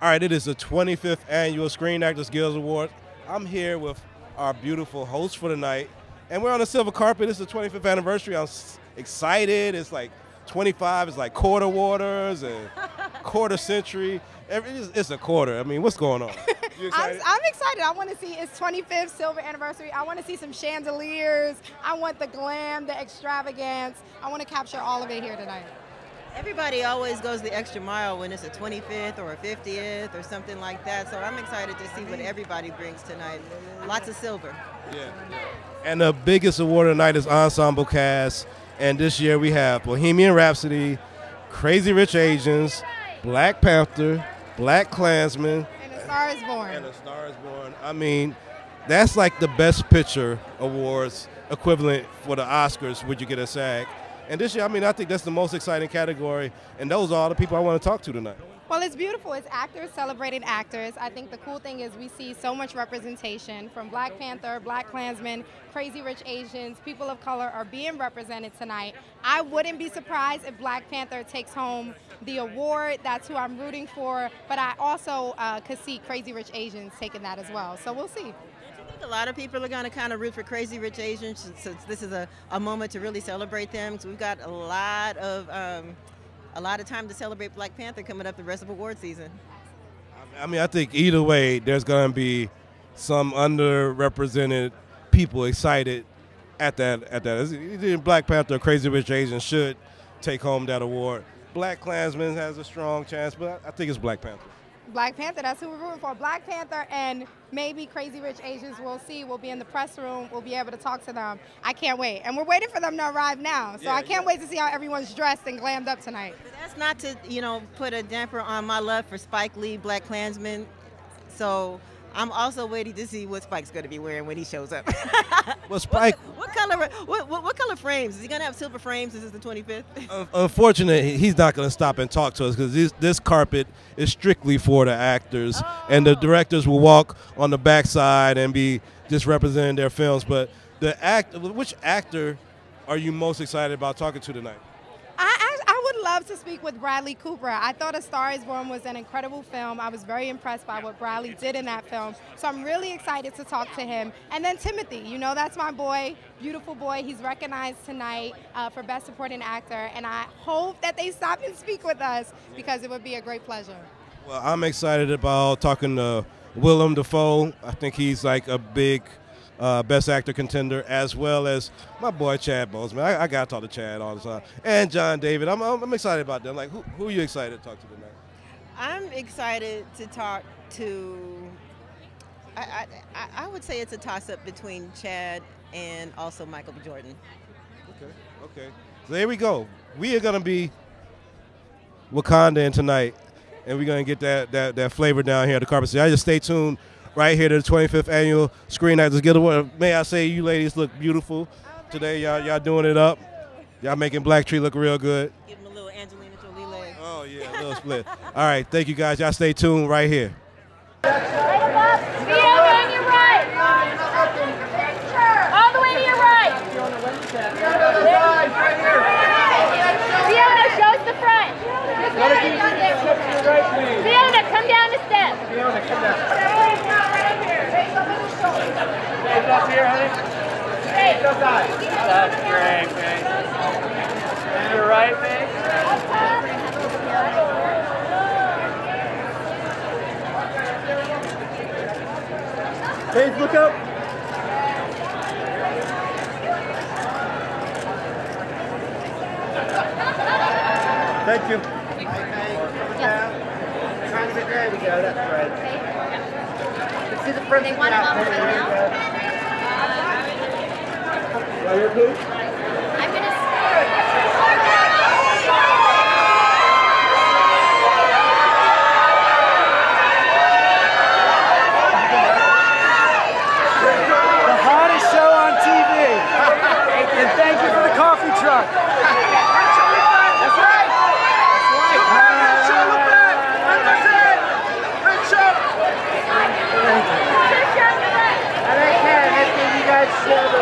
All right, it is the 25th Annual Screen Actors Guild Awards. I'm here with our beautiful host for the night, and we're on the silver carpet. It's the 25th anniversary. I'm excited. It's like 25. It's like quarter waters and quarter century. It's a quarter. I mean, what's going on? You excited? I'm excited. I want to see its 25th silver anniversary. I want to see some chandeliers. I want the glam, the extravagance. I want to capture all of it here tonight. Everybody always goes the extra mile when it's a 25th or a 50th or something like that. So I'm excited to see what everybody brings tonight. Lots of silver. Yeah. And the biggest award of the night is Ensemble Cast. And this year we have Bohemian Rhapsody, Crazy Rich Asians, Black Panther, BlackKkKlansman, And A Star Is Born. And A Star Is Born. I mean, that's like the Best Picture awards equivalent for the Oscars, would you get a SAG. And this year, I mean, I think that's the most exciting category, and those are all the people I want to talk to tonight. Well, it's beautiful. It's actors celebrating actors. I think the cool thing is we see so much representation from Black Panther, BlackKkKlansman, Crazy Rich Asians, people of color are being represented tonight. I wouldn't be surprised if Black Panther takes home the award. That's who I'm rooting for. But I also could see Crazy Rich Asians taking that as well. So we'll see. A lot of people are going to kind of root for Crazy Rich Asians since this is a moment to really celebrate them. So we've got a lot of time to celebrate Black Panther coming up the rest of award season. I mean, I think either way, there's going to be some underrepresented people excited at that. Black Panther, Crazy Rich Asians should take home that award. BlackKkKlansman has a strong chance, but I think it's Black Panther. Black Panther, that's who we're rooting for. Black Panther and maybe Crazy Rich Asians, we'll see. We'll be in the press room. We'll be able to talk to them. I can't wait. And we're waiting for them to arrive now. So I can't wait to see how everyone's dressed and glammed up tonight. But that's not to, put a damper on my love for Spike Lee, BlackKkKlansman. So I'm also waiting to see what Spike's going to be wearing when he shows up. Well, Spike. What color frames? Is he going to have silver frames? This is the 25th? Unfortunately, he's not going to stop and talk to us because this carpet is strictly for the actors, and the directors will walk on the backside and be just representing their films. But which actor are you most excited about talking to tonight? I would love to speak with Bradley Cooper. I thought A Star Is Born was an incredible film. I was very impressed by what Bradley did in that film. So I'm really excited to talk to him. And then Timothy, that's my boy, beautiful boy. He's recognized tonight for Best Supporting Actor. And I hope that they stop and speak with us because it would be a great pleasure. Well, I'm excited about talking to Willem Dafoe. I think he's like a big Best Actor contender, as well as my boy Chad Boseman. I got to talk to Chad all the time. And John David. I'm excited about them. Like, who are you excited to talk to tonight? I'm excited to talk to, I would say it's a toss-up between Chad and also Michael B. Jordan. Okay. So there we go. We are going to be Wakandan tonight, and we're going to get that flavor down here at the carpet. So I just stay tuned right here to the 25th Annual Screen Actors Guild Award. May I say, you ladies look beautiful today. Y'all doing it up. Y'all making BlackTree look real good. Give him a little Angelina Jolie leg. Oh, yeah, a little split. All right, thank you, guys. Y'all stay tuned right here. On your right. All the way to your right. Fiona, show us the front. Fiona, come down a step. Fiona, come down. Face up here, honey. Face up side. That's great, face. And your right face. Face, look up. Thank you. There we go, that's right. Let's see the front. They want them on There right you now. go. Right here, please. I'm going to The hottest show on TV. And thank you for the coffee truck. That's right. I don't care. Let's give you guys show the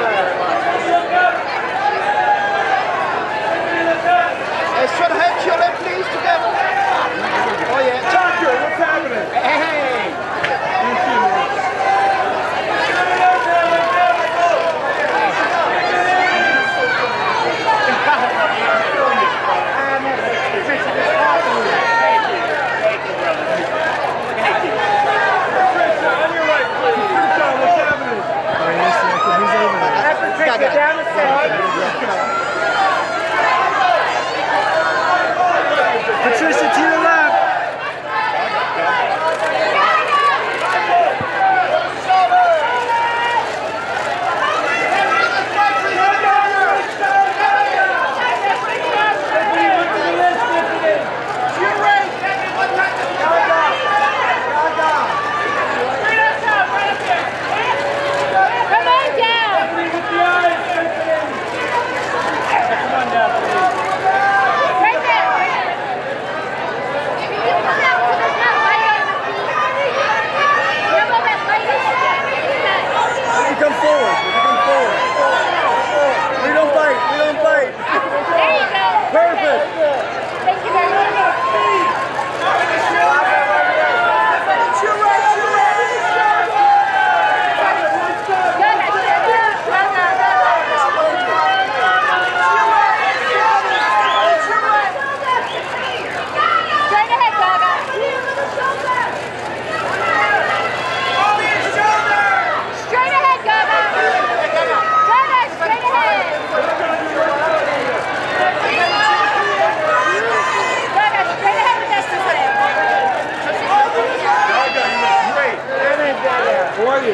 are you?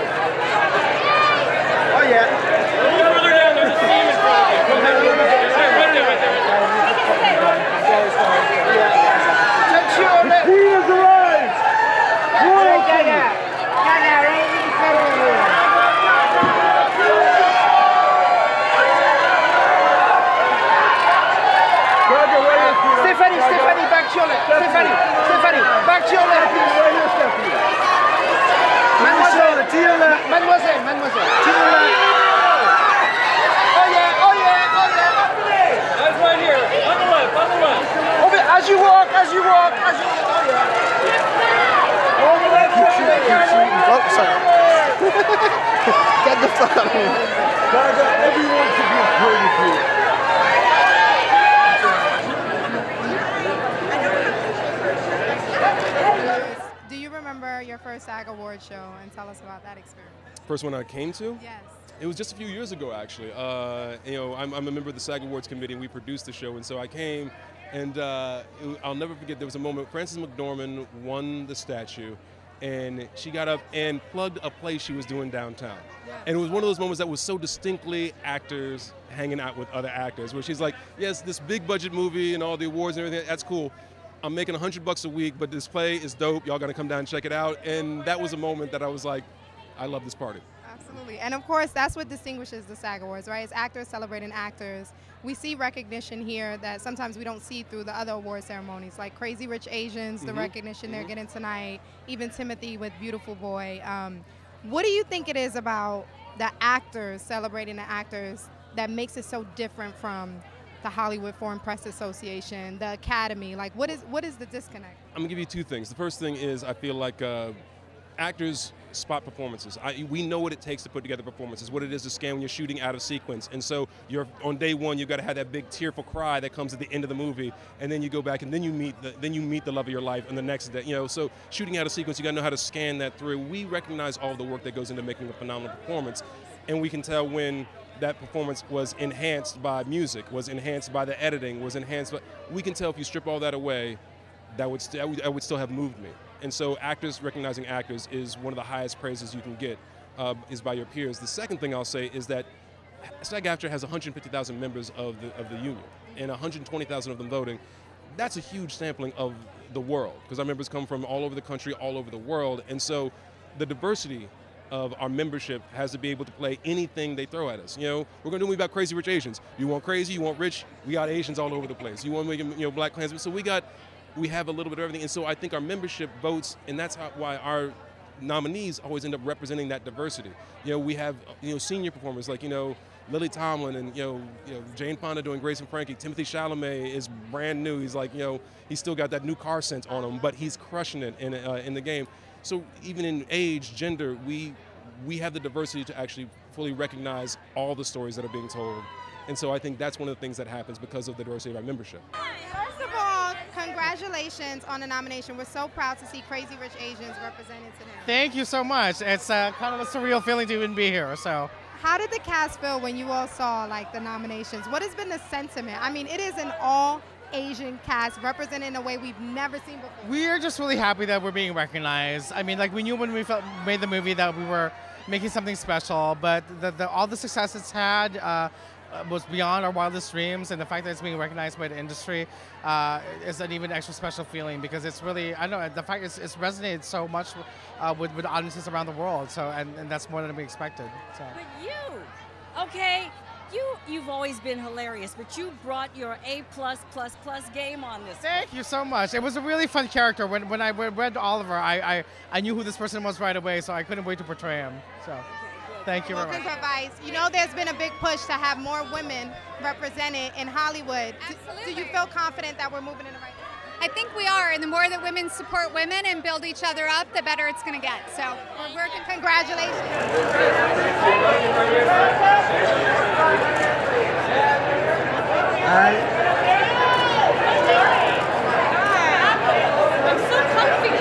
Oh, yeah. A little further down, there's a seam in front of you. Right there. Attention! The queen has arrived! Stéphanie, back to your left. Stéphanie, back to your left. Mademoiselle, to your left. Mademoiselle. To your left. Oh yeah. That's right here. On the left. As you walk. Oh yeah. Over that shoulder. Oh, sorry. Get the fuck out of here. Gaga, everyone should be afraid of you. Do you remember your first SAG Awards show, and tell us about that experience? First one I came to? Yes. It was just a few years ago, actually. I'm a member of the SAG Awards committee, and we produced the show, and so I came, and I'll never forget, there was a moment, Frances McDormand won the statue, and she got up and plugged a play she was doing downtown. Yes. And it was one of those moments that was so distinctly actors hanging out with other actors, where she's like, yes, this big budget movie and all the awards and everything, that's cool. I'm making $100 a week, but this play is dope. Y'all gotta come down and check it out. And that was a moment that I was like, I love this party. Absolutely. And of course, that's what distinguishes the SAG Awards, right? It's actors celebrating actors. We see recognition here that sometimes we don't see through the other award ceremonies, like Crazy Rich Asians, the recognition they're getting tonight, even Timothy with Beautiful Boy. What do you think it is about the actors celebrating the actors that makes it so different from the Hollywood Foreign Press Association, the Academy? Like, what is the disconnect? I'm gonna give you two things. The first thing is I feel like actors spot performances. We know what it takes to put together performances, what it is to scan when you're shooting out of sequence. And so you're on day one, you've got to have that big tearful cry that comes at the end of the movie, and then you go back and then you meet the love of your life and the next day. So shooting out of sequence, you got to know how to scan that through. We recognize all the work that goes into making a phenomenal performance, and we can tell when that performance was enhanced by music, was enhanced by the editing, was enhanced by, we can tell if you strip all that away, that would still have moved me. And so actors recognizing actors is one of the highest praises you can get, is by your peers. The second thing I'll say is that SAG-AFTRA has 150,000 members of the union, and 120,000 of them voting. That's a huge sampling of the world, because our members come from all over the country, all over the world, and so the diversity of our membership has to be able to play anything they throw at us. We're going to do a movie about Crazy Rich Asians. You want crazy, you want rich, we got Asians all over the place. You want to make Black Klansmen, so we have a little bit of everything, and so I think our membership votes, and that's why our nominees always end up representing that diversity. We have senior performers like Lily Tomlin and Jane Fonda doing Grace and Frankie. Timothy Chalamet is brand new. He's like he's still got that new car scent on him, but he's crushing it in the game. So even in age, gender, we have the diversity to actually fully recognize all the stories that are being told. And so I think that's one of the things that happens because of the diversity of our membership. First of all, congratulations on the nomination. We're so proud to see Crazy Rich Asians represented today. Thank you so much. It's kind of a surreal feeling to even be here. So, how did the cast feel when you all saw the nominations? What has been the sentiment? I mean, it is an all Asian cast represented in a way we've never seen before. We're just really happy that we're being recognized. I mean, we knew when we made the movie that we were making something special, but all the success it's had was beyond our wildest dreams, and the fact that it's being recognized by the industry is an even extra special feeling, because it's really, I don't know, the fact it's resonated so much with audiences around the world, so and that's more than we expected. So. But you've always been hilarious, but you brought your A+++ game on this. Thank you so much. It was a really fun character. When I read Oliver, I knew who this person was right away, so I couldn't wait to portray him. So. Thank you very much. Advice. There's been a big push to have more women represented in Hollywood. Absolutely. Do you feel confident that we're moving in the right direction? I think we are, and the more that women support women and build each other up, the better it's going to get. So we're working. Congratulations. Hi. I'm so comfy.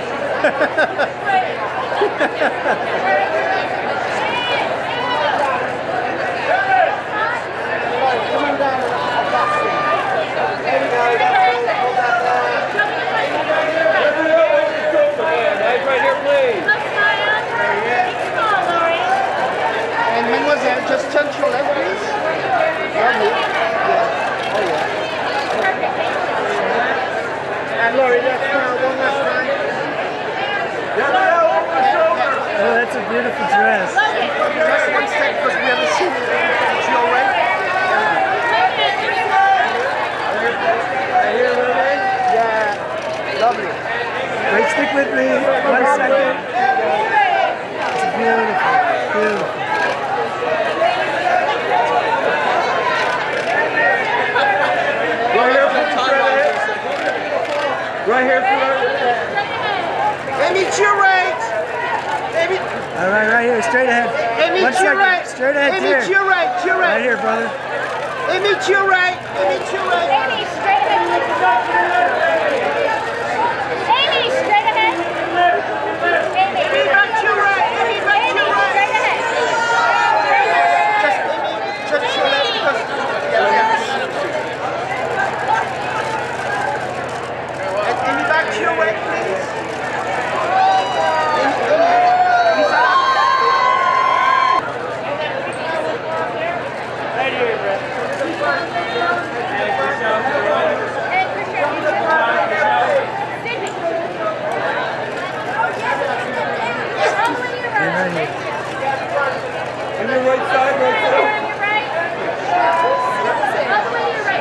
Right here, please. That's a beautiful dress. Just one second, because we haven't seen it. Jill, right? Right here, Renee? Yeah. Lovely. Wait, stick with me. 1 second. It's beautiful. Beautiful. Right here, Amy, to your right. Amy. All right, right here, straight ahead. Amy, to your right. Straight ahead, Amy, to your right, to your right. Right here, brother. Amy, to your right. Amy, to your right. Amy, straight ahead. Amy, straight ahead. Amy, back to your right. Amy, back to your right. Straight ahead. Just to your left, because Amy, back to your right, please. Right here, Brett.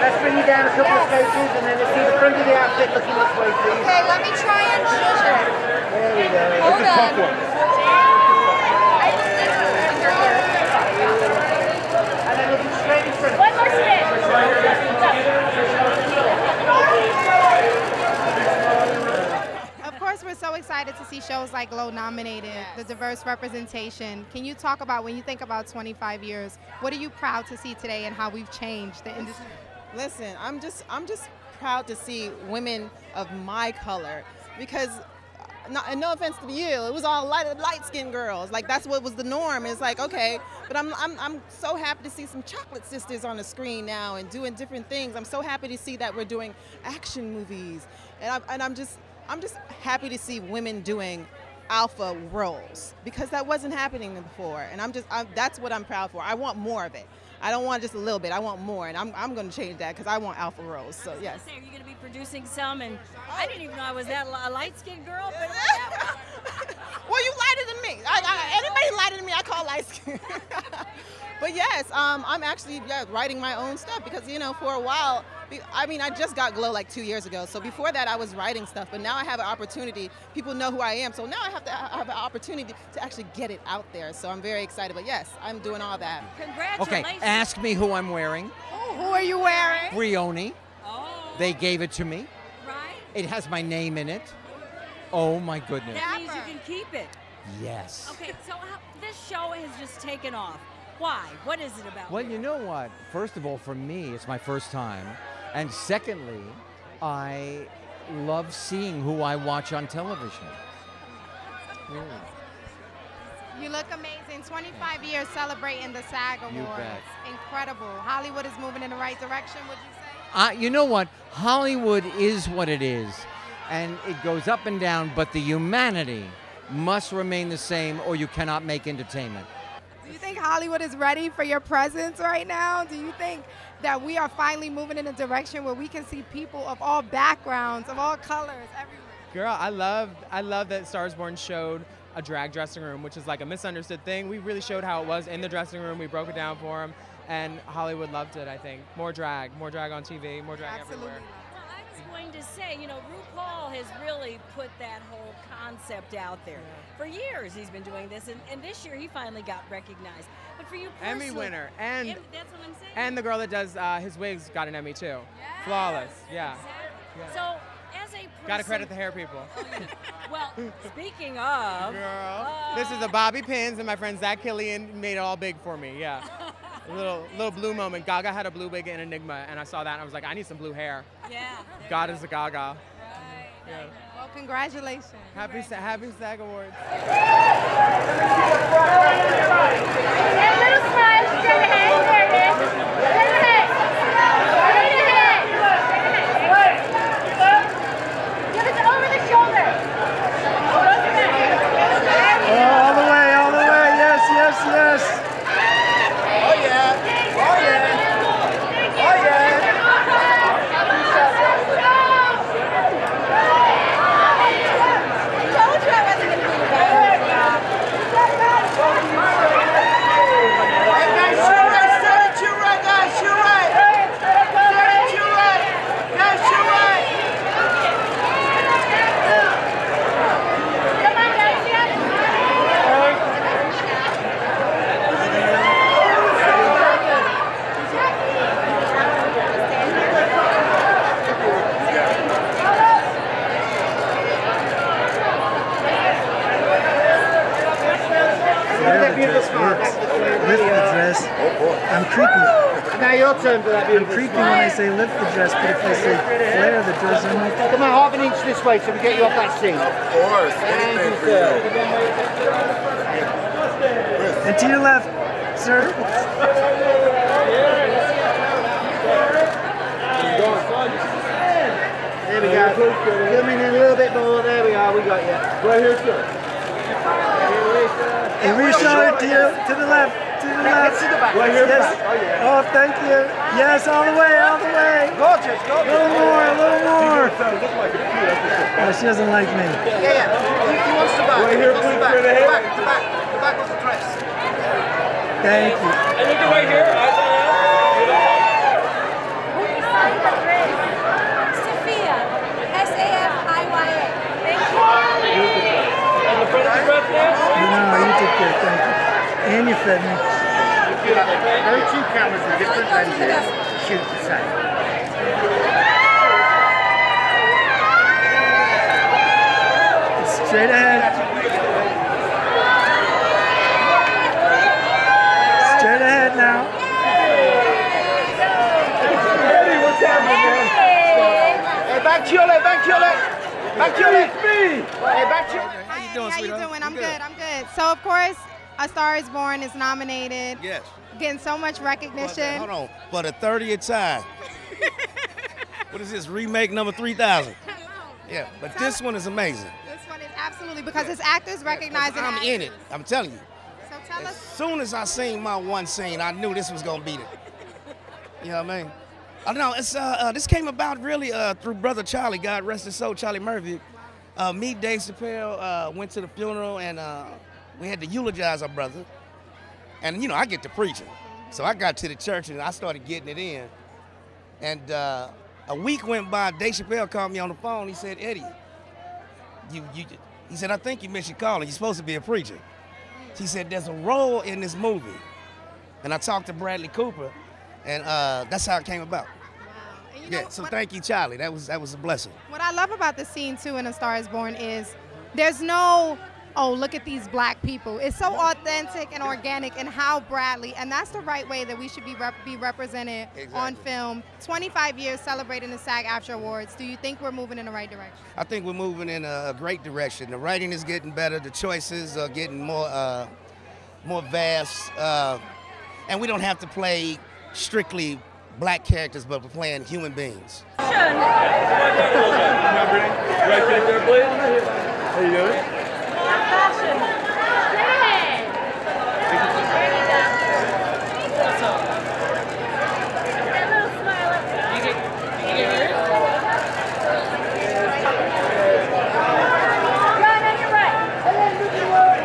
Let's bring you down a couple of stations and then let's see the front of the outfit looking this way, please. Okay, let me try and change it. There we go. Hold on. And then looking straight in front. One more spin. Of course, we're so excited to see shows like Glow nominated, the diverse representation. Can you talk about, when you think about 25 years, what are you proud to see today and how we've changed the industry? Listen, I'm just proud to see women of my color, because no offense to you, it was all light-skinned girls. Like, that's what was the norm. It's like, okay, but I'm so happy to see some chocolate sisters on the screen now and doing different things. I'm so happy to see that we're doing action movies, and I'm just happy to see women doing alpha roles, because that wasn't happening before, and that's what I'm proud for. I want more of it. I don't want just a little bit. I want more, and I'm going to change that because I want alpha roles. So yes. Are you going to be producing some? And I didn't even know I was that light-skinned girl. But well, you lighter than me. Anybody lighter than me, I call light skin. But yes, I'm actually writing my own stuff, because for a while, I just got Glow like 2 years ago. So before that, I was writing stuff, but now I have an opportunity. People know who I am, so now I have an opportunity to actually get it out there. So I'm very excited. But yes, I'm doing all that. Congratulations. Okay, ask me who I'm wearing. Oh, who are you wearing? Brioni. Oh. They gave it to me. Right. It has my name in it. Oh my goodness. That means you can keep it. Yes. Okay, so this show has just taken off. Why? What is it about? Well, you know what? First of all, for me, it's my first time. And secondly, I love seeing who I watch on television. Really. You look amazing. 25 years celebrating the SAG Awards. You bet. Incredible. Hollywood is moving in the right direction, would you say? You know what? Hollywood is what it is. And it goes up and down, but the humanity must remain the same, or you cannot make entertainment. Do you think Hollywood is ready for your presence right now? Do you think that we are finally moving in a direction where we can see people of all backgrounds, of all colors, everywhere? Girl, I love that Stars Born showed a drag dressing room, which is like a misunderstood thing. We really showed how it was in the dressing room. We broke it down for them, and Hollywood loved it, I think. More drag on TV, more drag everywhere. Well, I was going to say, RuPaul has really put that whole concept out there. For years he's been doing this, and this year he finally got recognized. But for you personally, Emmy winner, and that's what I'm saying. And the girl that does his wigs got an Emmy too. Yes. Flawless, yeah. Exactly. So, as a person, Gotta credit the hair people. Well, speaking of, girl, this is the Bobby pins, and my friend Zach Killian made it all big for me. Yeah. A little blue moment. Gaga had a blue wig in Enigma, and I saw that, and I was like, I need some blue hair. Yeah. God is a Gaga. Right. Yeah. Well, congratulations. Happy SAG Awards. And little smile straight ahead. There it is. Straight ahead. Straight ahead. Give it over the shoulder. All the way, yes, yes, yes. Oh yeah, oh yeah, oh yeah. I told you I wasn't going to do that. beautiful smile. Lift the dress. I'm creepy. Now your turn for that I'm beautiful creepy smile. when I say lift the dress, but if I say flare the dress, I'm like, Come on, half an inch this way so we get you off that seat. Of course. Thank you, Anything for sir. you. and to your left, sir. There we go. Coming in a little bit more. There we are. We got you. Right here, sir. And Richard, to the left, to the left. Right here, Yes. back. Oh, yeah. Oh, thank you. Yes, all the way, all the way. Gorgeous, A gorgeous. little more, a little more. Oh, she doesn't like me. Yeah. He wants the back. Right here, He wants the please, back. straight The ahead. back, the back. The back was the dress. Thank you. And look right here. Eyes on us. Sophia, S-A-F-I-Y-A. Thank you. On the front of the dress there. No, you took care, thank you. And you fed me. No two cameras with different lenses shoot the same. Straight ahead. Straight ahead now. Hey, what's happening, man? Hey, back to your leg, back to your leg. Back to your leg. Hey, back to your leg. How you doing? I'm good. I'm good. So of course, A Star Is Born is nominated. Yes. Getting so much recognition. Hold on. For the 30th time. What is this? Remake number 3000. Yeah, but this one is amazing. This one is absolutely because it's actors recognizing. I'm in it. I'm telling you. So tell As us. soon as I seen my one scene, I knew this was gonna beat it. You know what I mean? I don't know. It's this came about really through Brother Charlie, God rest his soul, Charlie Murphy. Me, Dave Chappelle, went to the funeral and we had to eulogize our brother. And you know, I get to preaching, so I got to the church and I started getting it in. And a week went by. Dave Chappelle called me on the phone. He said, "Eddie, he said, I think you missed your calling. You're supposed to be a preacher." He said, "There's a role in this movie," and I talked to Bradley Cooper, and that's how it came about. And Yeah. So thank you, Charlie. That was a blessing. What I love about the scene too in A Star Is Born is there's no, oh, look at these black people. It's so authentic and organic and how Bradley, and that's the right way that we should be represented on film. 25 years celebrating the SAG Awards. Do you think we're moving in the right direction? I think we're moving in a great direction. The writing is getting better. The choices are getting more vast. And we don't have to play strictly black characters, but we're playing human beings. Right there, please. How you doing?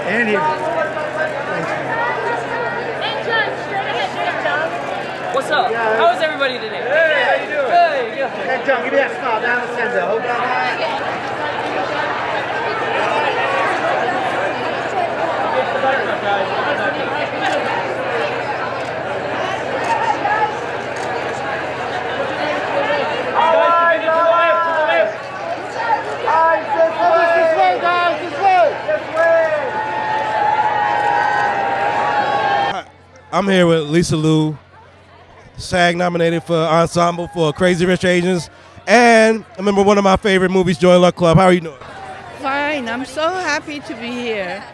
And here. What's up? How is everybody today? Hey, how you doing? Hey, good. Hey, John, give me that smile down the center. Hold on. I'm here with Lisa Liu, SAG nominated for Ensemble for Crazy Rich Asians, and I remember one of my favorite movies, Joy Luck Club. How are you doing? Fine. I'm so happy to be here.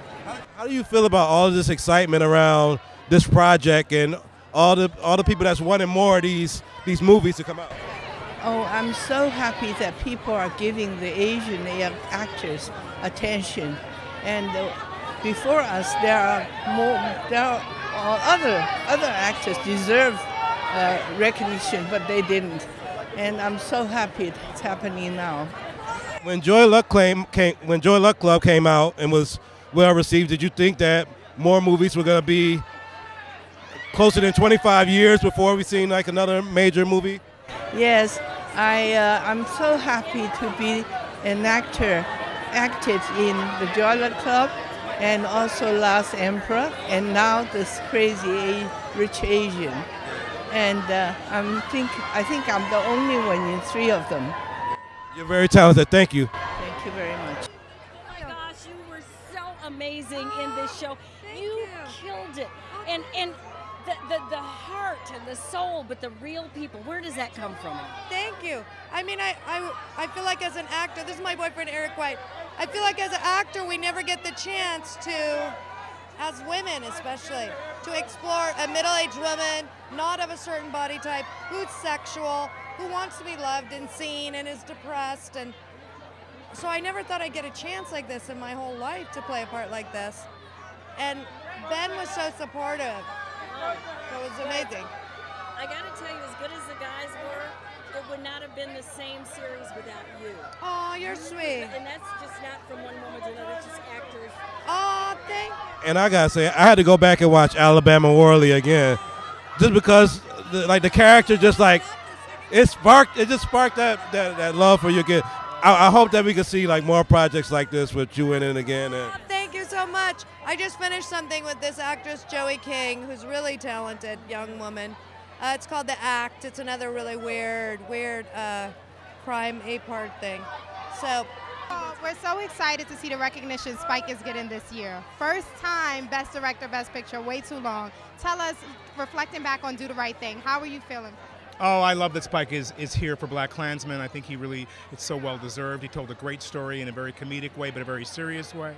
How do you feel about all of this excitement around this project and all the people that's wanting more of these movies to come out? Oh, I'm so happy that people are giving the Asian actors attention, and before us there are other actors deserve recognition, but they didn't, and I'm so happy it's happening now. When Joy Luck Club came out and was well received, did you think that more movies were going to be closer than 25 years before we seen like another major movie? Yes, I'm so happy to be an actor, acted in the Joy Luck Club, and also Last Emperor, and now this Crazy Rich Asian. And I think I'm the only one in 3 of them. You're very talented. Thank you. Thank you very much. Oh my gosh, you were so amazing in this show. You killed it. And the heart and the soul, but the real people, where does that come from? Thank you. I mean, I feel like as an actor, this is my boyfriend Eric White, I feel like as an actor we never get the chance to, as women especially, to explore a middle-aged woman, not of a certain body type, who's sexual, who wants to be loved and seen and is depressed. And so I never thought I'd get a chance like this in my whole life to play a part like this. And Ben was so supportive. It was amazing. I gotta tell you, as good as the guys were, it would not have been the same series without you. Oh, you're sweet. And that's just not from one moment to another, it's just actors. Oh, thank And I gotta say, I had to go back and watch Alabama Worley again, just because the character just like it just sparked that love for you again. I hope that we can see like more projects like this with you in it again. And Thank you so much. I just finished something with this actress, Joey King, who's really talented young woman. It's called The Act. It's another really weird crime 8-part thing. So we're so excited to see the recognition Spike is getting this year. First time Best Director, Best Picture, way too long. Tell us, reflecting back on Do the Right Thing, how are you feeling? Oh, I love that Spike is here for BlackKkKlansman. I think it's so well deserved. He told a great story in a very comedic way, but a very serious way.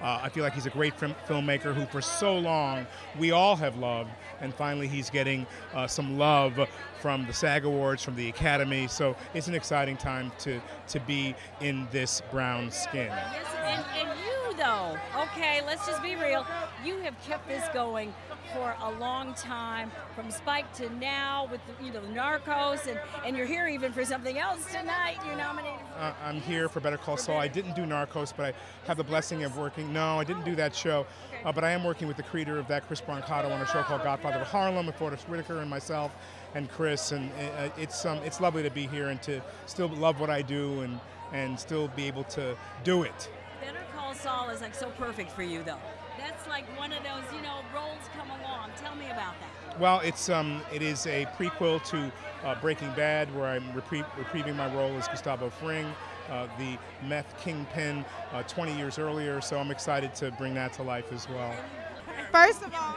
I feel like he's a great filmmaker who for so long we all have loved, and finally he's getting some love from the SAG Awards, from the Academy. So it's an exciting time to be in this brown skin. Yes, and you though, okay, let's just be real. You have kept this going for a long time, from Spike to now with the Narcos, and you're here even for something else tonight. You're nominated. I'm here for Better Call Saul. I didn't do Narcos, but I have the blessing of working. No, I didn't do that show, but I am working with the creator of that, Chris Brancato, on a show called Godfather of Harlem with Forrest Whitaker and myself and Chris, and it's lovely to be here and to still love what I do and still be able to do it. Better Call Saul is like so perfect for you though. That's like one of those, roles come along. Tell me about that. Well, it is a prequel to Breaking Bad, where I'm reprieving my role as Gustavo Fring, the meth kingpin 20 years earlier. So I'm excited to bring that to life as well. First of all,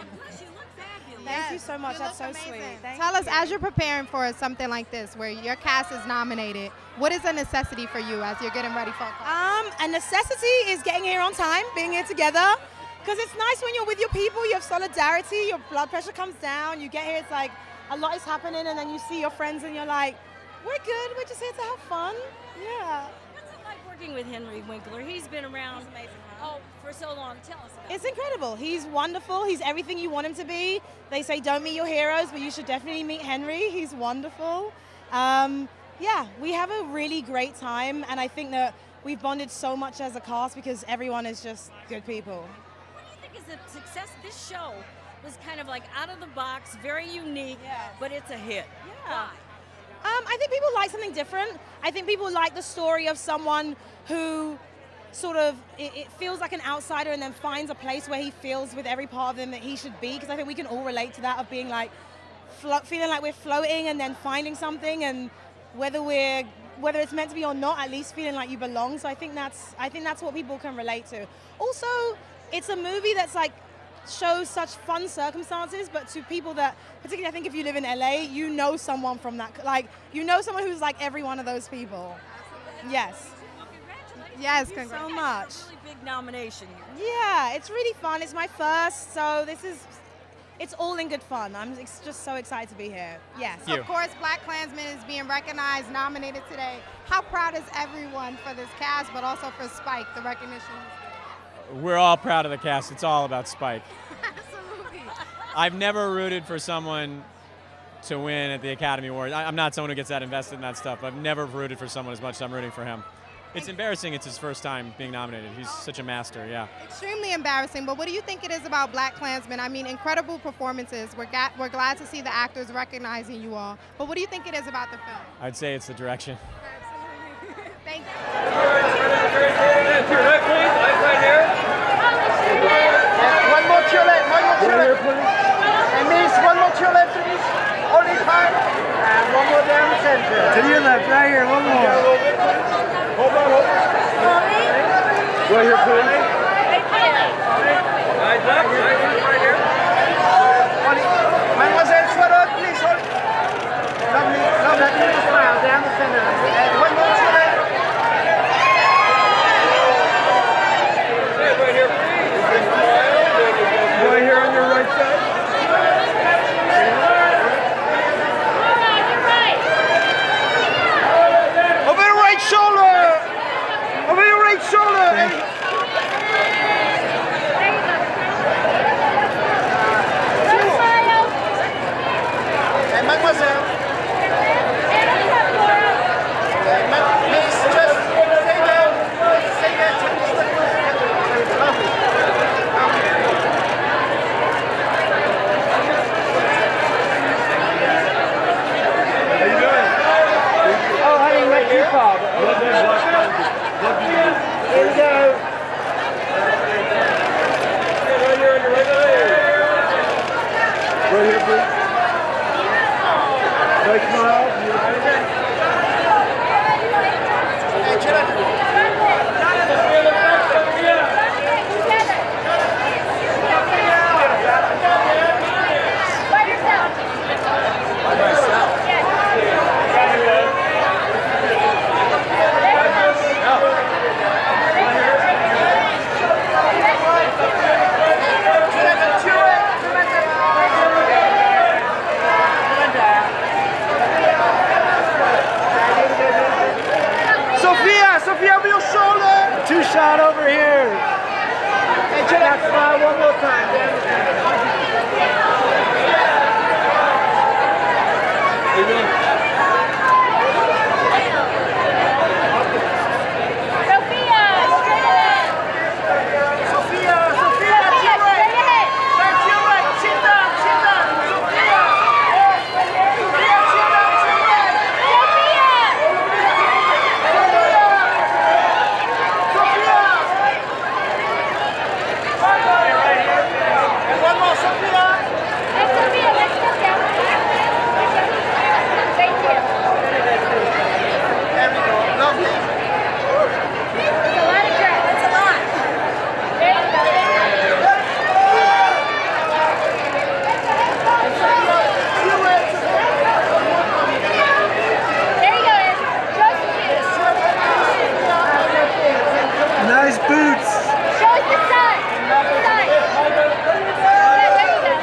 thank you so much. That's so sweet. Tell us, as you're preparing for something like this, where your cast is nominated, what is a necessity for you as you're getting ready for a necessity is getting here on time, being here together. Because it's nice when you're with your people, you have solidarity, your blood pressure comes down, you get here, it's like a lot is happening, and then you see your friends and you're like, we're good, we're just here to have fun. Yeah. What's it like working with Henry Winkler? He's been around for so long. Tell us about it. It's incredible. He's wonderful. He's everything you want him to be. They say don't meet your heroes, but you should definitely meet Henry. He's wonderful. Yeah, we have a really great time, and I think that we've bonded so much as a cast because everyone is just good people. Is the success this show was kind of like out of the box, very unique, but it's a hit. Yeah. I think people like something different. I think people like the story of someone who sort of it feels like an outsider and then finds a place where he feels with every part of him that he should be, because I think we can all relate to that, of being like feeling like we're floating and then finding something, and whether it's meant to be or not, at least feeling like you belong. So I think that's what people can relate to. Also, it's a movie that's like shows such fun circumstances, but to people that, particularly I think if you live in LA, you know someone from that, like you know someone who's like every one of those people. Yes. Well, congratulations. Yes, thank you so much. It's a really big nomination here. Yeah, it's really fun. It's my first, so it's all in good fun. I'm just so excited to be here. Yes. So of course, BlackKkKlansman is being recognized, nominated today. How proud is everyone for this cast, but also for Spike, the recognition? We're all proud of the cast. It's all about Spike. Absolutely. I've never rooted for someone to win at the Academy Awards. I'm not someone who gets that invested in that stuff. I've never rooted for someone as much as I'm rooting for him. It's embarrassing it's his first time being nominated. He's such a master, yeah. Extremely embarrassing, but what do you think it is about BlackKkKlansman? I mean, incredible performances. We're glad to see the actors recognizing you all, but what do you think it is about the film? I'd say it's the direction. Thank you. One more chair left, And miss, one more chair left, please. Only time. And one more down the center. To your left, right here, one more. Hold on, hold on. Right here, please. Eyes up, right here. Mademoiselle Swarod, please hold. Lovely, lovely smile down the center. One more smile. Right here, please. Right here on your right side. Over your right shoulder. Over your right shoulder. And mademoiselle. Miss, just say that. Say that. How you doing? Oh, honey, not too far. Here we go. Right here on your right leg. Right here, please. Right smile. Hey, chill out. Sophia, over your shoulder. Two shot over here. Hey, check out smile one more time. How you doing? Sophia, straight ahead. Sophia, to your right. Back to your right. Chin down, chin down. Sophia. Sophia, chin down, chin right. And one more, Sophia. Hey, Sophia, let's go down. Thank you. There we go. Lovely. That's a lot of dress. That's a lot. There you go. There you go, Ed. Nice boots. Show us the sun. The sun. Yeah, there you go.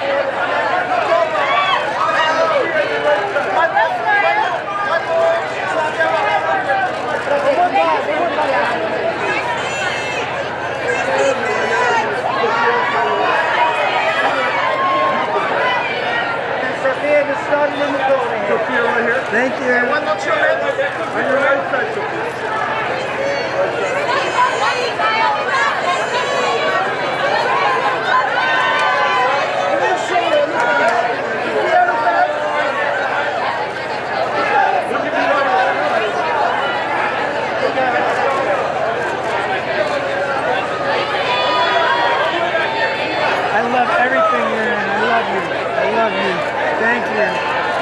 Sophia, just starting in the corner here. Sophia, right here. Thank you. And one more children. On your right side, Sophia. I love everything you're in. I love you. I love you. Thank you.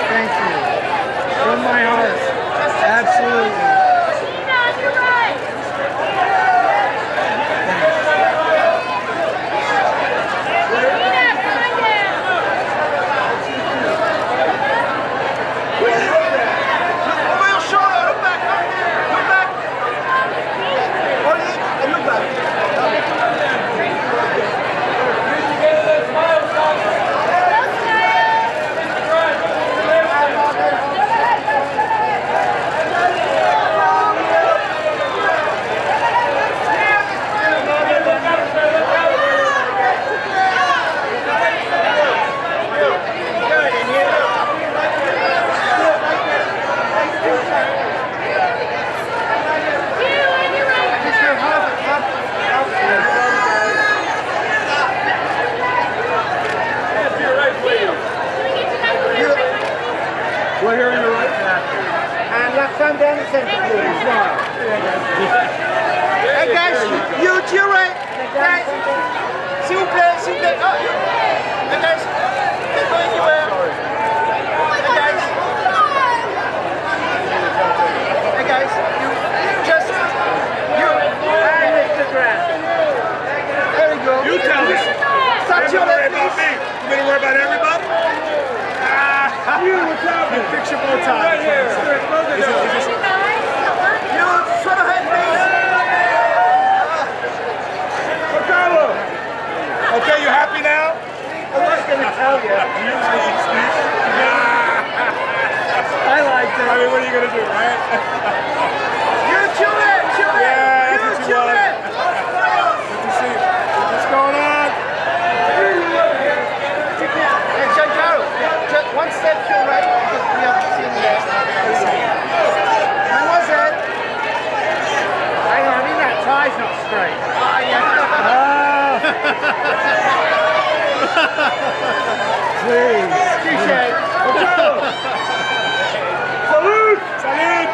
Thank you. From my heart. Absolutely. Over your shoulder. Look back. Look back. Hold it and look back. Right here on your right. And left hand down the center, please. Smile. Hey guys, you to your right. Guys, s'il vous plaît, s'il vous plaît. Oh, you. Hey guys, can't go anywhere. Hey guys. Hey guys, you just, you. And lift the dress. Stop children, please. You better worry about everybody? You, what's happening? Fix your bow tie. Right here. You, shut ahead, please. Carlo. Okay, you happy now? I'm just going to tell you. I like that. I mean, what are you going to do, right? You're children, children. Yeah, that's what you want. Good to see you. What's going on? Hey, Giancarlo, just one step to your right, because we haven't seen you yet. Mademoiselle. Hang on, I mean that tie's not straight. Oh, yeah. Please. Touché. Salute! Salute!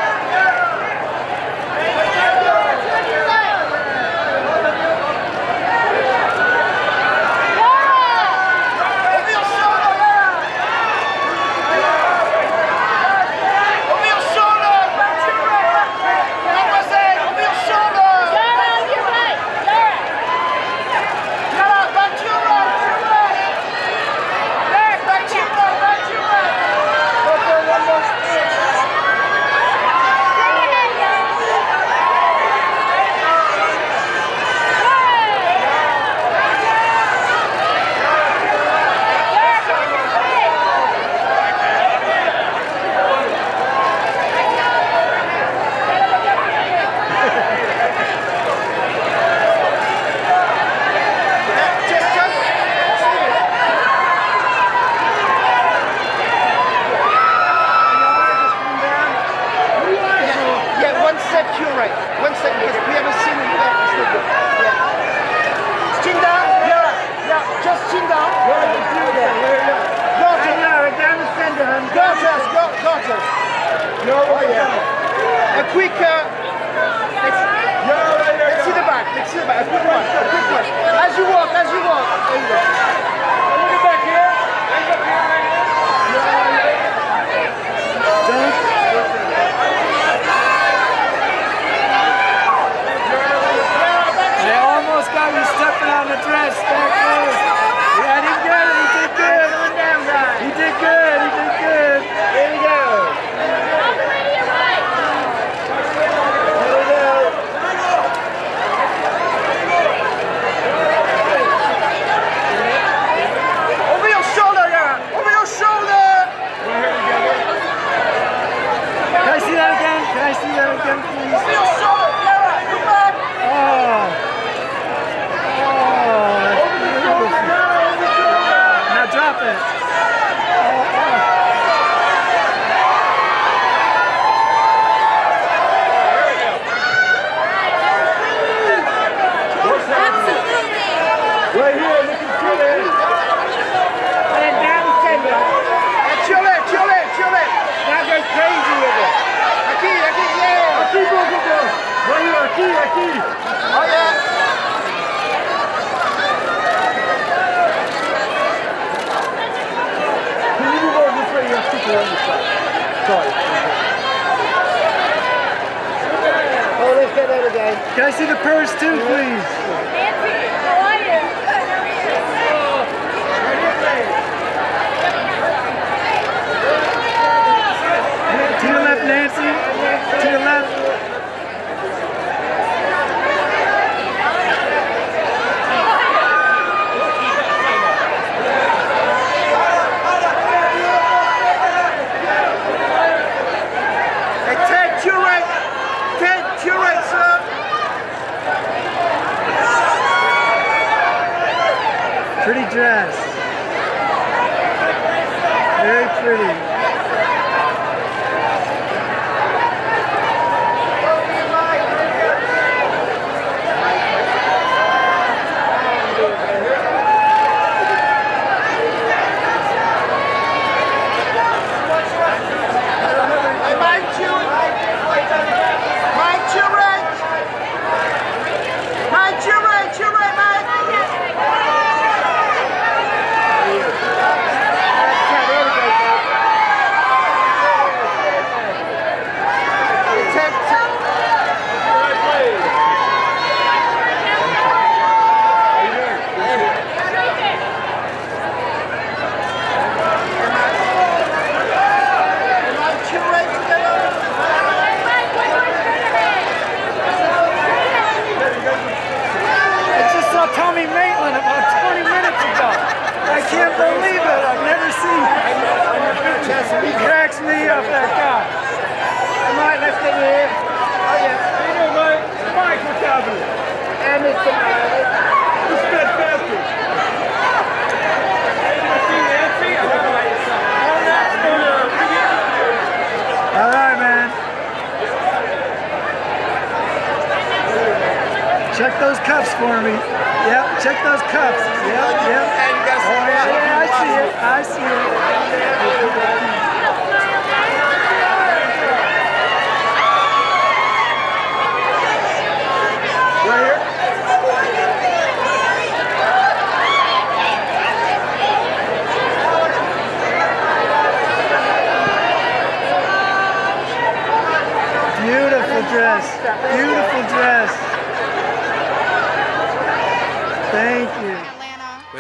Can I see the purse too, please? Nancy, how are you? To your left, Nancy. To your left. Pretty dress. Very pretty. He cracks me up, that guy. Hey, Mike, let's get you here. Oh, yeah. How you doing, Mike? Mike, what's happening? And Mr. Mike. Who's that bastard? All right, man. Check those cuffs for me. Yep, check those cuffs. Yep, yep. Oh, yeah, I see it. I see it. Right here. Beautiful dress. Beautiful dress. Thank you.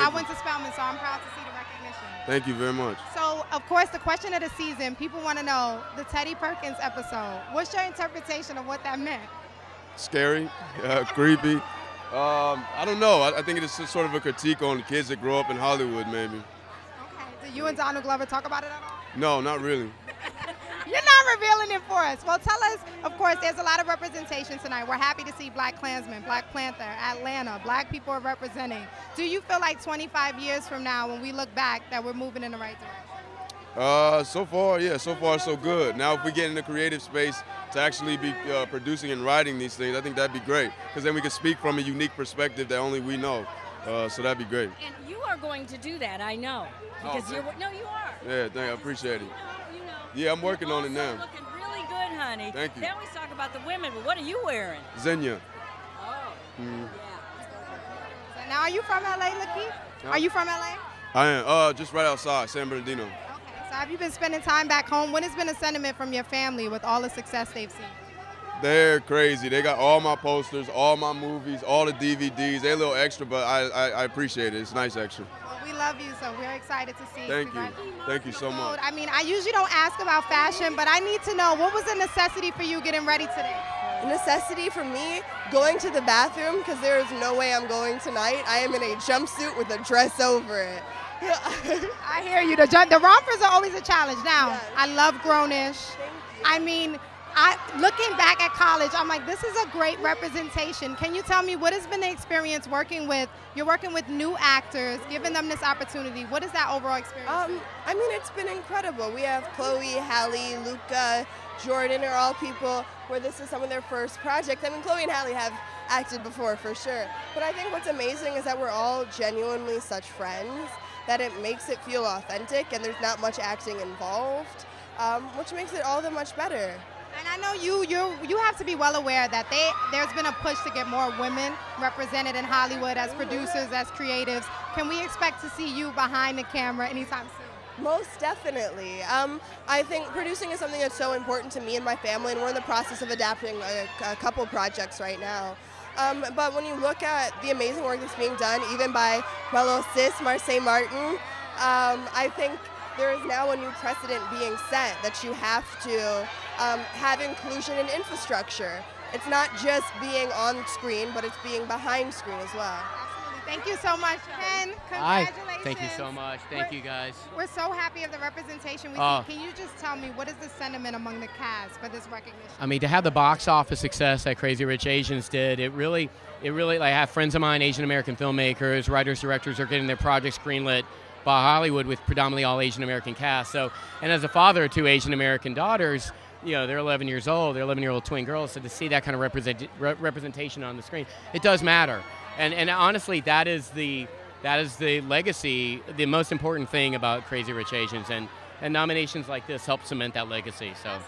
I went to Spelman, so I'm proud to see the recognition. Thank you very much. So, of course, the question of the season, people want to know the Teddy Perkins episode. What's your interpretation of what that meant? Scary, creepy. I don't know. I think it's just sort of a critique on the kids that grow up in Hollywood, maybe. Okay. Did you and Donald Glover talk about it at all? No, not really. You're not revealing it for us. Well, tell us, of course, there's a lot of representation tonight. We're happy to see Black Klansman, Black Panther, Atlanta, Black people are representing. Do you feel like 25 years from now, when we look back, that we're moving in the right direction? So far, yeah, so far so good. Now if we get in the creative space to actually be producing and writing these things, I think that'd be great. Because then we can speak from a unique perspective that only we know. So that'd be great. And you are going to do that, I know. Because you are. Yeah, thank you, I appreciate it. You know. Yeah, I'm working on it now. Looking really good, honey. Thank you. Then we talk about the women, but what are you wearing? Xenia. Oh. So now, are you from LA, Lakeith? Are you from LA? I am, just right outside, San Bernardino. So have you been spending time back home? What has been the sentiment from your family with all the success they've seen? They're crazy. They got all my posters, all my movies, all the DVDs. They're a little extra, but I appreciate it. It's nice extra. Well, we love you, so we're excited to see you. Thank you. Thank you so much. I mean, I usually don't ask about fashion, but I need to know, what was the necessity for you getting ready today? The necessity for me, going to the bathroom, because there is no way I'm going tonight. I am in a jumpsuit with a dress over it. I hear you. The rompers are always a challenge. Now, yes. I love Grownish. I mean, looking back at college, I'm like, this is a great representation. Can you tell me what has been the experience working with new actors, giving them this opportunity? What is that overall experience? I mean, it's been incredible. We have Chloe, Halle, Luca, Jordan are all people where this is some of their first projects. I mean, Chloe and Halle have acted before for sure. But I think what's amazing is that we're all genuinely such friends that it makes it feel authentic and there's not much acting involved, which makes it all the much better. And I know you have to be well aware that there's been a push to get more women represented in Hollywood as producers, as creatives. Can we expect to see you behind the camera anytime soon? Most definitely. I think producing is something that's so important to me and my family, and we're in the process of adapting a couple projects right now. But when you look at the amazing work that's being done, even by my little sis, Marseille Martin, I think there is now a new precedent being set that you have to have inclusion in infrastructure. It's not just being on screen, but it's being behind screen as well. Absolutely. Thank you so much, Ken. Congratulations. Hi. Thank you so much. Thank you, guys. We're so happy of the representation we see. Can you just tell me, what is the sentiment among the cast for this recognition? I mean, to have the box office success that Crazy Rich Asians did, it really, like, I have friends of mine, Asian American filmmakers, writers, directors are getting their projects greenlit by Hollywood with predominantly all Asian American cast. So, and as a father of two Asian American daughters, you know, they're 11 years old, they're 11-year-old twin girls, so to see that kind of representation on the screen, it does matter. And honestly, that is the legacy, the most important thing about Crazy Rich Asians, and nominations like this help cement that legacy. So,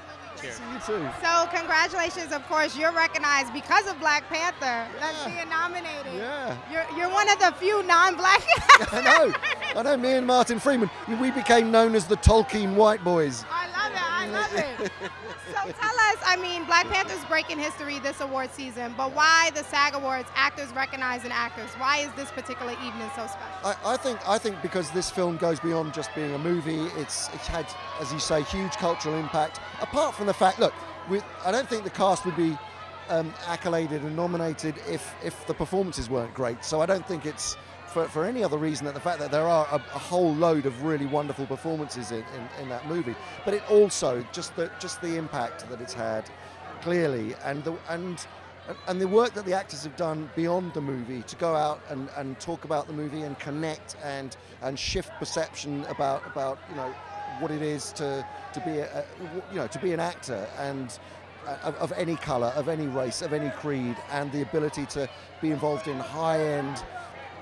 cheers. You too. So congratulations, of course, you're recognized because of Black Panther. That's being nominated. Yeah. You're one of the few non-black I know, me and Martin Freeman, we became known as the Tolkien White Boys. I love it. So tell us, I mean, Black Panther's breaking history this award season, but why the SAG Awards, actors recognizing actors? Why is this particular evening so special? I think because this film goes beyond just being a movie, it's had, as you say, huge cultural impact. Apart from the fact, look, I don't think the cast would be accoladed and nominated if the performances weren't great. So I don't think it's for any other reason than the fact that there are a whole load of really wonderful performances in that movie. But it also just the impact that it's had, clearly, and the work that the actors have done beyond the movie to go out and talk about the movie and connect and shift perception about what it is to be an actor and of any colour, of any race, of any creed, and the ability to be involved in high-end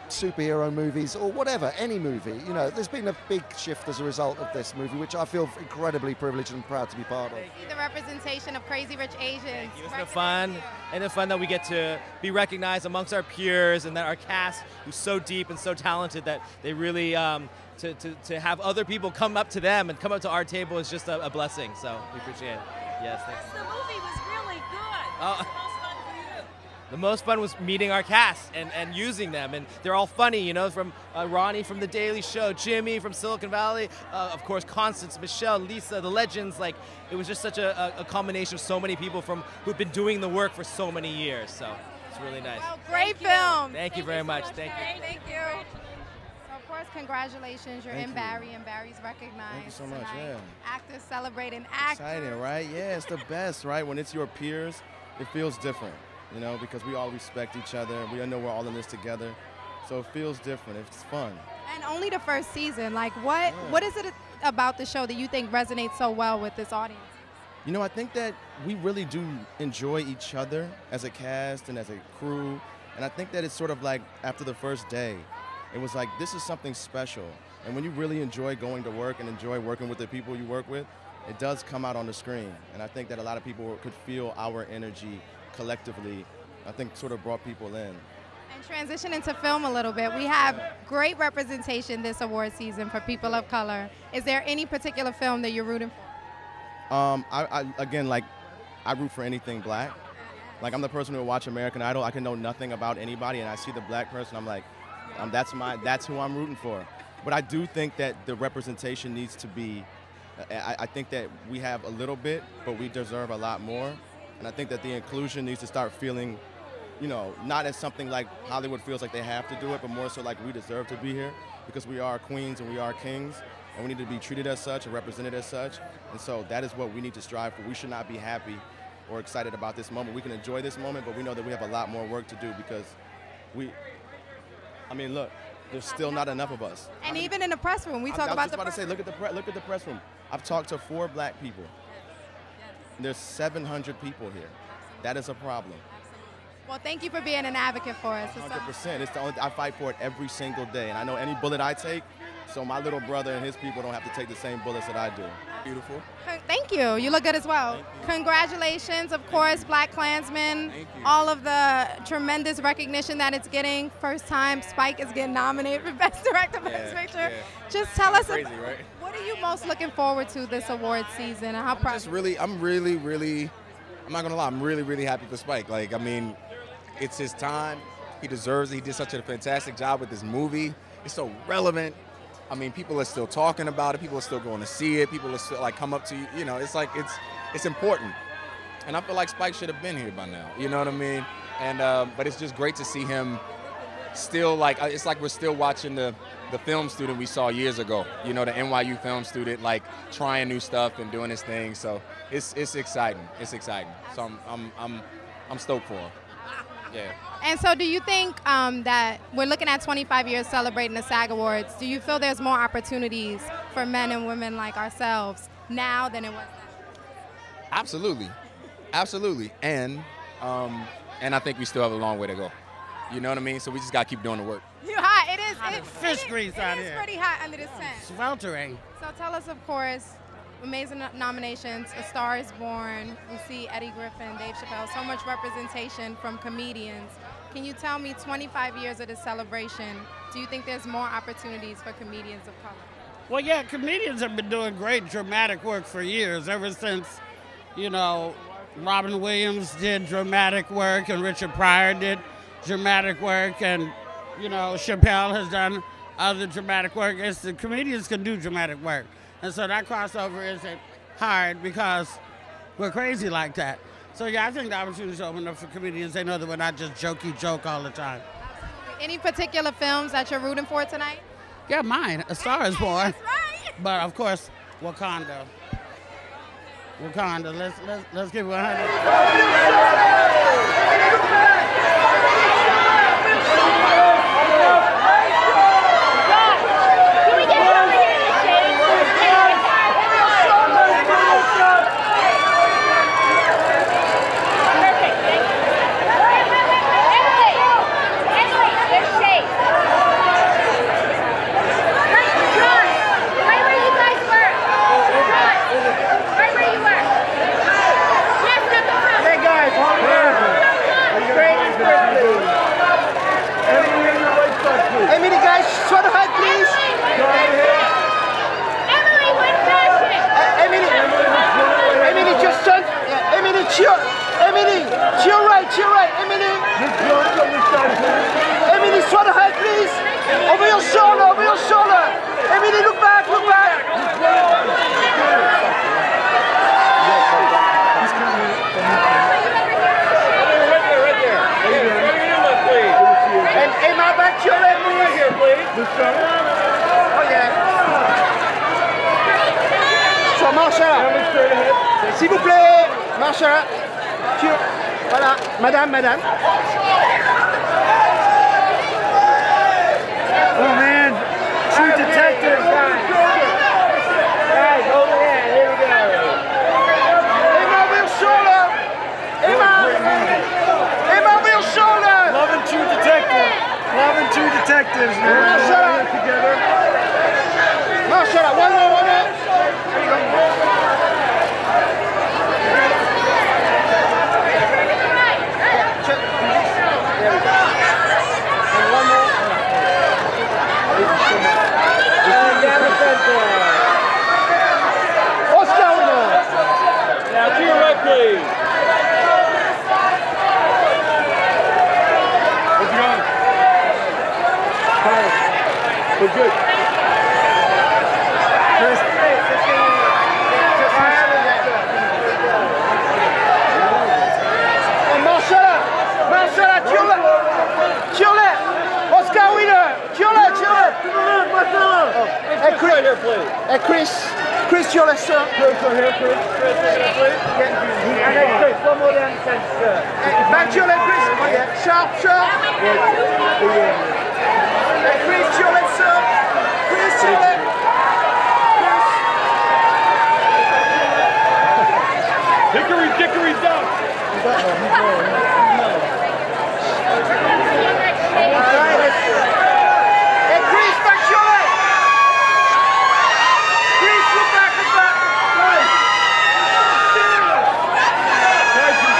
superhero movies or whatever, any movie. There's been a big shift as a result of this movie, which I feel incredibly privileged and proud to be part of. The representation of Crazy Rich Asians. It's been fun, and it's fun that we get to be recognized amongst our peers, and that our cast, who's so deep and so talented, that they really to have other people come up to them and come up to our table is just a blessing. So we appreciate it. Yes, thanks. The movie was really good. Oh. The most fun was meeting our cast and using them, and they're all funny, from Ronnie from The Daily Show, Jimmy from Silicon Valley, of course Constance, Michelle, Lisa, the legends. Like, it was just such a combination of so many people who've been doing the work for so many years. So it's really nice. Well, great film. Thank you very much. Thank you. Thank you. So of course, congratulations. You're in Barry, and Barry's recognized. Thank you so much. tonight. Yeah. Actors celebrating actors. Exciting, right? Yeah, it's the best, right? When it's your peers, it feels different. Because we all respect each other. We know we're all in this together. So it feels different. It's fun. And only the first season. Like, what is it about the show that you think resonates so well with this audience? I think that we really do enjoy each other as a cast and as a crew. And I think that it's sort of like after the first day, it was like, this is something special. And when you really enjoy going to work and enjoy working with the people you work with, it does come out on the screen. And I think that a lot of people could feel our energy collectively, I think, sort of brought people in. And transition into film a little bit. We have great representation this award season for people of color. Is there any particular film that you're rooting for? I root for anything black. Like, I'm the person who will watch American Idol. I can know nothing about anybody, and I see the black person, I'm like, that's who I'm rooting for. But I do think that the representation needs to be, I think that we have a little bit, but we deserve a lot more. And I think that the inclusion needs to start feeling, not as something like Hollywood feels like they have to do it, but more so like we deserve to be here because we are queens and we are kings, and we need to be treated as such and represented as such. And so that is what we need to strive for. We should not be happy or excited about this moment. We can enjoy this moment, but we know that we have a lot more work to do because look, there's still not enough of us. And even in the press room, we talk about the press room. Look at the press room. I've talked to 4 black people. There's 700 people here. That is a problem. Well, thank you for being an advocate for us. 100%. It's I fight for it every single day, and I know any bullet I take, so my little brother and his people don't have to take the same bullets that I do. Beautiful. Thank you. You look good as well. Congratulations, of course, BlackKkKlansman. All of the tremendous recognition that it's getting. First time Spike is getting nominated for Best Director, Best Picture. Yeah. Just tell us, crazy, right? What are you most looking forward to this award season, and how proud? I'm not gonna lie, I'm really happy for Spike. Like, it's his time. He deserves it. He did such a fantastic job with this movie. It's so relevant. People are still talking about it. People are still going to see it. People are still come up to you. It's important. And I feel like Spike should have been here by now. You know what I mean? And but it's just great to see him still it's like we're still watching the film student we saw years ago. The NYU film student trying new stuff and doing his thing. So it's exciting. It's exciting. So I'm stoked for him. Yeah. And so do you think that we're looking at 25 years celebrating the SAG Awards? Do you feel there's more opportunities for men and women like ourselves now than it was then? Absolutely. And I think we still have a long way to go. You know what I mean? So we just got to keep doing the work. You're hot. It is. Fish grease out here. It is pretty hot under this tent. Sweltering. So tell us, of course, amazing nominations. A Star is Born. We see Eddie Griffin, Dave Chappelle, so much representation from comedians. Can you tell me, 25 years of this celebration, do you think there's more opportunities for comedians of color? Well, yeah, comedians have been doing great dramatic work for years, ever since, Robin Williams did dramatic work and Richard Pryor did dramatic work, and, Chappelle has done other dramatic work. The comedians can do dramatic work. And so that crossover isn't hard because we're crazy like that. So, yeah, I think the opportunities open up for comedians. They know that we're not just jokey joke all the time. Any particular films that you're rooting for tonight? Yeah, mine. A Star is Born. But of course, Wakanda. Wakanda. Let's give 100. Emily, guys, sort of high, please. Emily, one question. Emily, just turn. Yeah, Emily, chill. Emily, chill right. Emily. Emily, sort of high, please. Over your shoulder. Emily, look back. And Emma, back to your left, please. Here, please. Oh, yeah. So, Marsha. S'il vous plaît, Marsha. Voilà, madame. Oh, man. True detective. Guys, hold the hand. Here we go. Emma, over your shoulder. Emma, over your shoulder. Love and True Detective. Love and True Detectives, man. Marshall. Together. Marshall, one more. There you go. And one more. Oscar winner. Now to your right, please. We're good. Chris. Marcella, Tiolet. Oscar winner. Tiolet. Hey, Chris. Right here, please. Hey, Chris, Tiolet, sir. Chris, right here, Chris. Chris, please. And then Chris, one more down the center, sir. Back Tiolet, Chris. Oh, yeah. Sharp. Hey, Chris, Tiolet, sir. Chris, Tiolet. Hickory down. Hey, Chris, back Tiolet. Chris, look back.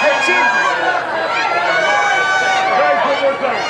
Hey, Tim. Guys, one more time.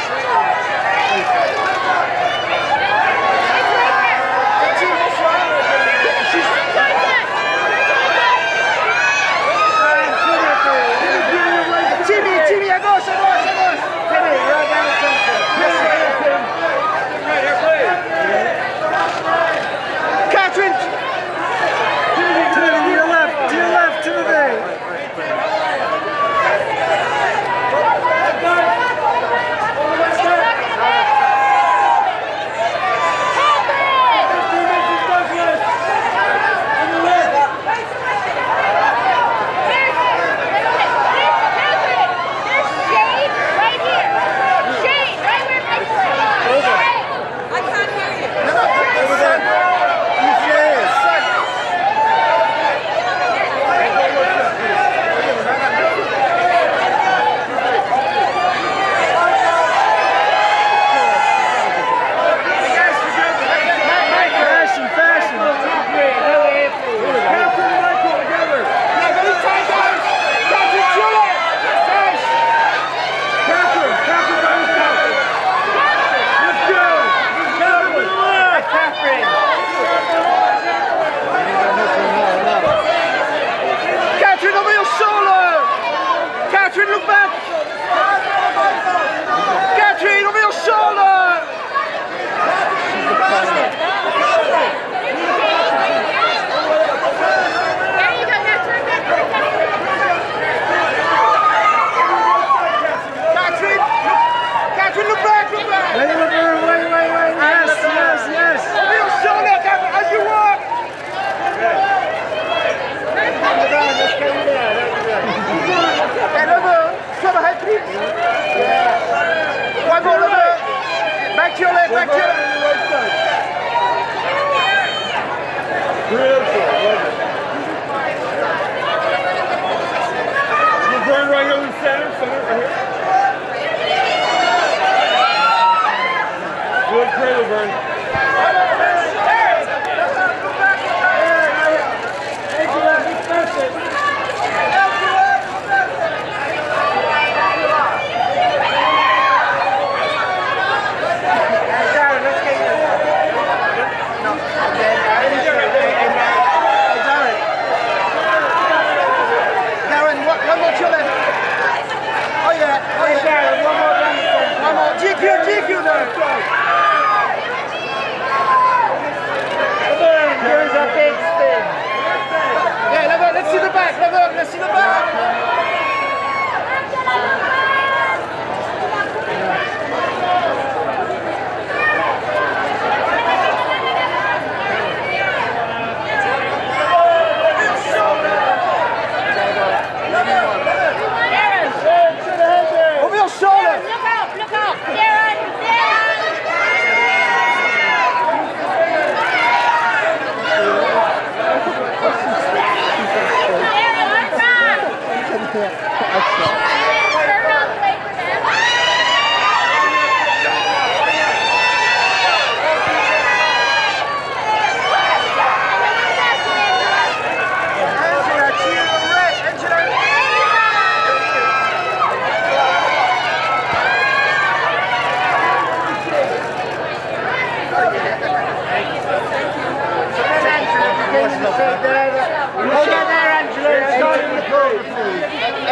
right side. Real short. Love it. Vern right here in the center, right here. Good cradle, Vern.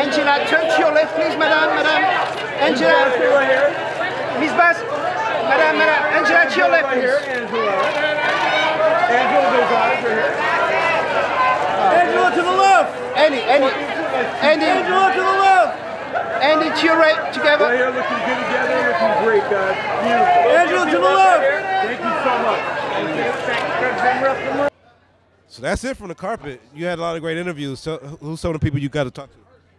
Angela, turn to your left, please, madame, madame. Angela, Miss Bass, madame, madame. Angela, to your left, please. Angela goes on right here. Angela to the left. Andy. Angela to the left. Andy, to your right, together. Right here, looking good together, looking great, guys. Beautiful. Angela to the left. Thank you so much. Thank you. So that's it from the carpet. You had a lot of great interviews. So who's some of the people you got to talk to?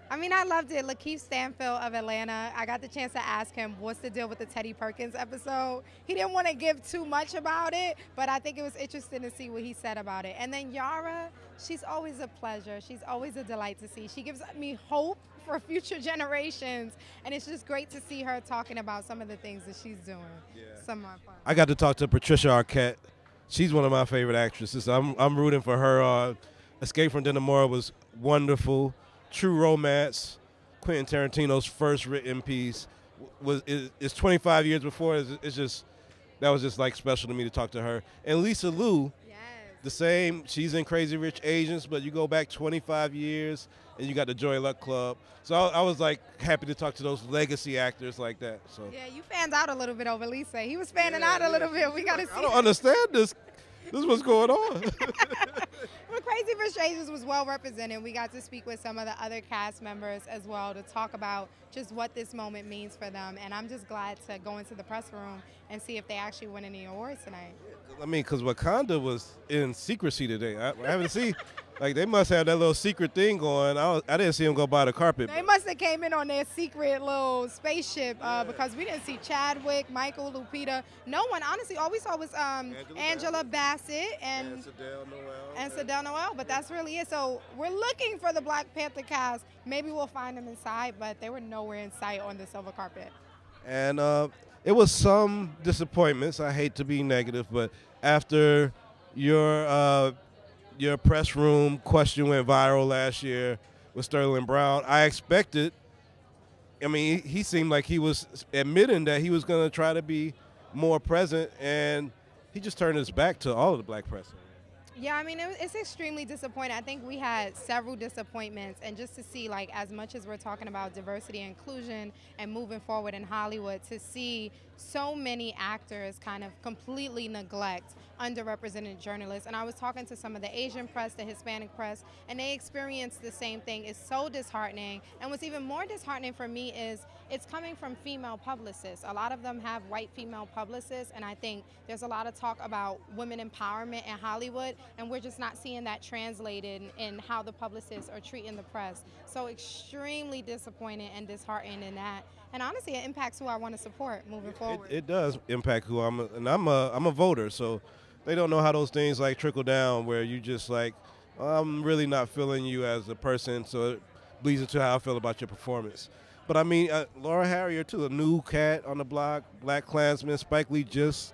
I mean, I loved it. Lakeith Stanfield of Atlanta. I got the chance to ask him what's the deal with the Teddy Perkins episode. He didn't want to give too much about it, but I think it was interesting to see what he said about it. And then Yara, she's always a pleasure. She's always a delight to see. She gives me hope for future generations, and it's just great to see her talking about some of the things that she's doing. Yeah. Some of fun. I got to talk to Patricia Arquette. She's one of my favorite actresses. I'm rooting for her. Escape from Dannemora was wonderful. True Romance, Quentin Tarantino's first written piece, it's 25 years before. That was just like special to me to talk to her. And Lisa Liu, the same. She's in Crazy Rich Asians, but you go back 25 years and you got the Joy Luck Club. So I was like happy to talk to those legacy actors like that. So yeah, you fanned out a little bit over Lisa. He was fanning out a little bit. We got to see. I don't understand this. This is what's going on. But Crazy Rich Asians was well represented. We got to speak with some of the other cast members as well to talk about just what this moment means for them. And I'm just glad to go into the press room and see if they actually win any awards tonight. I mean, because Wakanda was in secrecy today. I haven't seen, like, they must have that little secret thing going. I didn't see them go by the carpet. They must have came in on their secret little spaceship because we didn't see Chadwick, Michael, Lupita. No one. Honestly, all we saw was Angela Bassett and Sadell Noel. But that's really it. So we're looking for the Black Panther cast. Maybe we'll find them inside, but they were nowhere in sight on the silver carpet. And it was some disappointments. I hate to be negative, but after your press room question went viral last year with Sterling Brown, I expected, I mean, he seemed like he was admitting that he was going to try to be more present, and he just turned his back to all of the black press. Yeah, I mean, it's extremely disappointing. I think we had several disappointments, and just to see, like, as much as we're talking about diversity and inclusion and moving forward in Hollywood, to see so many actors kind of completely neglect underrepresented journalists. And I was talking to some of the Asian press, the Hispanic press, and they experienced the same thing. It's so disheartening. And what's even more disheartening for me is it's coming from female publicists. A lot of them have white female publicists, and I think there's a lot of talk about women empowerment in Hollywood, and we're just not seeing that translated in how the publicists are treating the press. So extremely disappointed and disheartened in that. And honestly, it impacts who I want to support moving forward. It does impact who I'm a voter, so they don't know how those things like trickle down where you just like, I'm really not feeling you as a person, so it bleeds into how I feel about your performance. But I mean, Laura Harrier too, a new cat on the block, Black Klansman. Spike Lee just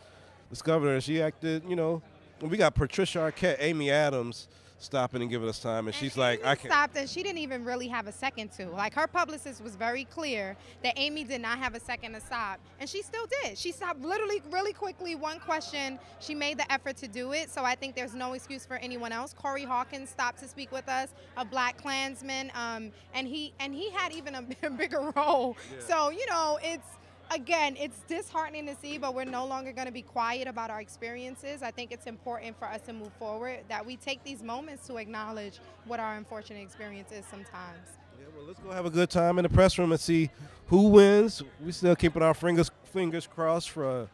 discovered her, and she acted, you know. We got Patricia Arquette, Amy Adams stopping and giving us time, and she's like, I can't. Stopped, and she didn't even really have a second to. Like, her publicist was very clear that Amy did not have a second to stop, and she still did. She stopped literally really quickly. One question, she made the effort to do it, so I think there's no excuse for anyone else. Corey Hawkins stopped to speak with us, a Black Klansman, and he had even a bigger role. Yeah. So, you know, Again, it's disheartening to see, but we're no longer going to be quiet about our experiences. I think it's important for us to move forward, that we take these moments to acknowledge what our unfortunate experience is sometimes. Yeah, well, let's go have a good time in the press room and see who wins. We still keeping our fingers crossed for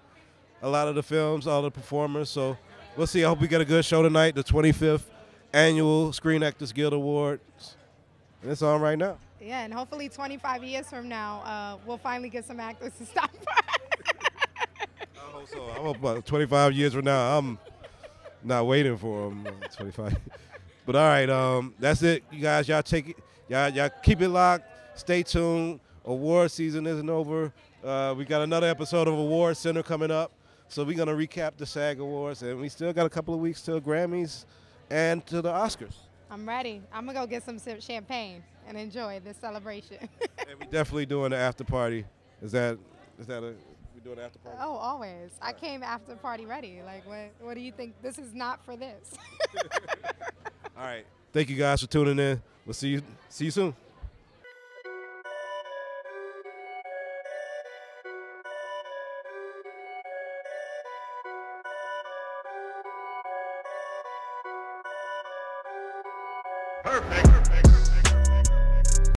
a lot of the films, all the performers. So we'll see. I hope we get a good show tonight, the 25th Annual Screen Actors Guild Awards. And it's on right now. Yeah, and hopefully 25 years from now, we'll finally get some actors to stop by. I hope so. I hope about 25 years from now, I'm not waiting for them. 25. But all right, that's it. You guys, y'all take it. Y'all keep it locked. Stay tuned. Award season isn't over. We got another episode of Award Center coming up. So we're going to recap the SAG Awards. And we still got a couple of weeks till Grammys and to the Oscars. I'm ready. I'm going to go get some champagne and enjoy this celebration. And we definitely doing the after party. Is that we doing the after party? Oh, always. I came after party ready. Like, what do you think? This is not for this. All right. Thank you guys for tuning in. We'll see you soon. Perfect.